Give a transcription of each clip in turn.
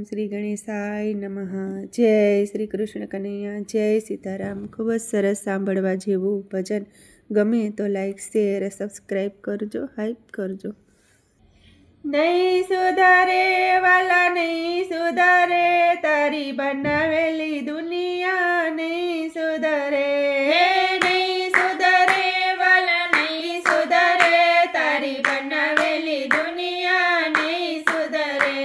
શ્રી ગણેશાય નમઃ। જય શ્રી કૃષ્ણ કનૈયા, જય સીતારામ। ખૂબ જ સરસ સાંભળવા જેવું ભજન। ગમે તો લાઈક, શેર, સબસ્ક્રાઈબ કરજો, હાઈપ કરજો। નહીં સુધારે વાલા નહીં સુધારે, તારી બનાવેલી દુનિયા નહીં સુધારે। નહીં સુધારે વાલા નહીં સુધારે, તારી બનાવેલી દુનિયા નહીં સુધારે।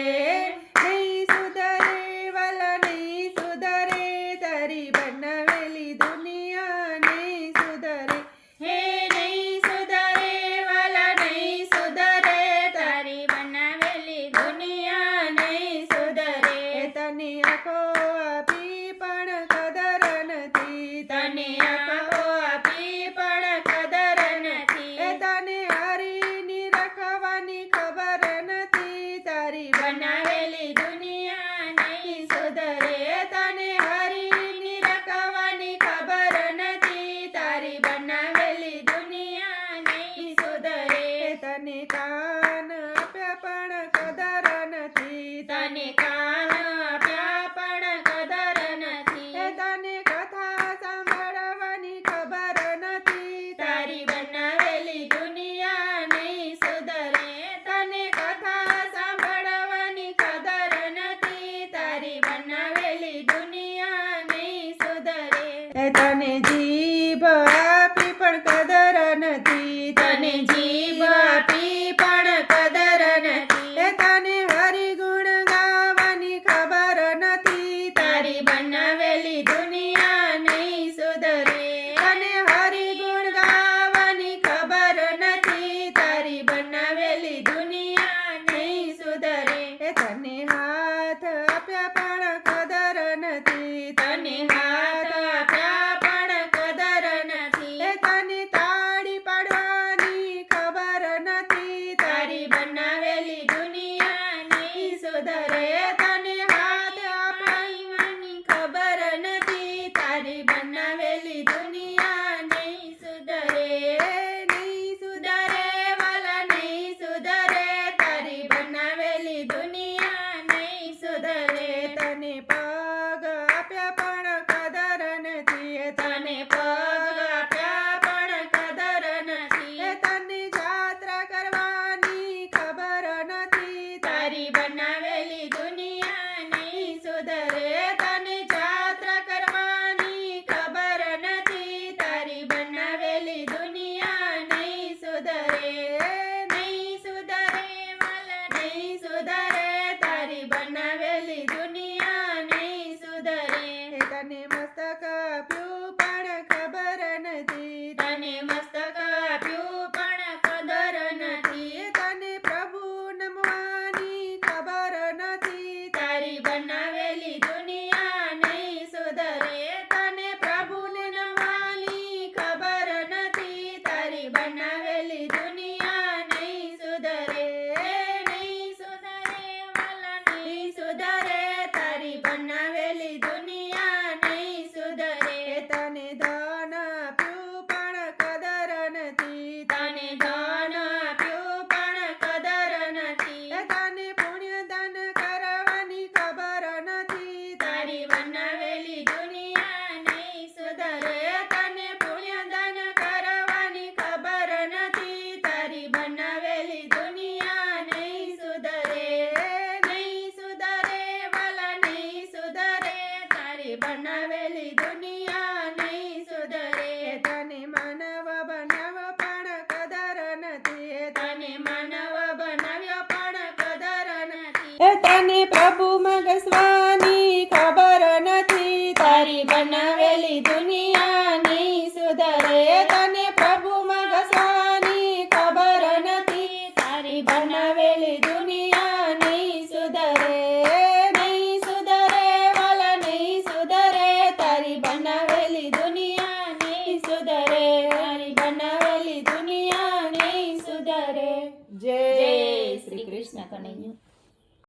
નહીં સુધારે વાલા નહીં સુધારે, તારી બનાવેલી દુનિયા નહીં સુધારે। હે નહીં સુધારે વાલા નહીં સુધારે, તારી બનાવેલી દુનિયા નહીં સુધારે। તને આંખો આપી પણ કદર નથી, તને આંખો આપી પણ કદર નથી। તને હરીની રખવાની ખબર નથી, તારી બનાવેલી દુનિયા નહીં સુધરે। તને હરીની રખવાની ખબર નથી, તારી બનાવેલી દુનિયા નહીં સુધરે। તને કાન આપ્યા પણ કદર નથી, તને કાન આપ્યા પણ કદર નથી। તને કથા સાંભળવાની ખબર નથી, તારી બનાવેલી દુનિયા નહીં સુધરે। તને કથા સાંભળવાની કદર નથી, તારી બનાવેલી દુનિયા નહીં સુધરે। તને જીભ આપી પણ કદર નથી, તને જીભ આપી પણ કદર નથી। તને હરિગુણ ગાવાની ખબર નથી, તારી બનાવેલી દુનિયા નહીં સુધરે। તને હરિગુણ ગાવાની ખબર નથી, તારી બનાવેલી દુનિયા નહીં સુધરે। તને હાથ આપ્યા પણ કદર નથી, તને હાથ આપ્યા પણ કદર નથી। તને તાળી પાડવાની ખબર નથી, તારી બનાવેલી દુનિયા નહીં સુધરે। તને હાથ આપવાની ખબર નથી, તારી બનાવેલી દુનિયા નહીં સુધરે। નહીં સુધરે વાલા નહીં સુધરે, તારી બનાવેલી દુનિયા નહીં સુધરે। તને પગ આપ્યા પણ કદર નથી, તને પગ આપ્યા પણ કદર નથી। તને જાત્રા કરવાની ખબર નથી, તારી બનાવેલી દુનિયા નહીં સુધરે। તને જાત્રા કરવાની ખબર નથી, તારી બનાવેલી દુનિયા નહીં સુધરે। નહીં સુધરે વાલા નહીં સુધરે, તારી બનાવેલી દુનિયા નહીં સુધરે। તને મસ્તક આપ્યું પણ ખબર નથી, તને મસ્તક આપ્યું પણ કદર નથી। તને પ્રભુ નમવાની ખબર નથી, તારી બનાવેલી દુનિયા નહીં સુધરે। તને પ્રભુને નમવાની ખબર નથી, તારી બનાવેલી દુનિયા નહીં સુધરે। નહીં સુધરે વાલા નહીં સુધરે, તારી બનાવેલી દુનિયા નહીં સુધરે। તને ધન આપ્યું પણ કદર નથી, તને ધન આપ્યું પણ કદર નથી। તને પુણ્યદાન કરવાની ખબર નથી, તારી બનાવેલી દુનિયા નહીં સુધરે। તને પુણ્યદાન કરવાની ખબર નથી, તારી બનાવેલી દુનિયા નહીં સુધરે। નહીં સુધરે વાલા નહીં સુધરે, તારી બનાવેલી દુનિયા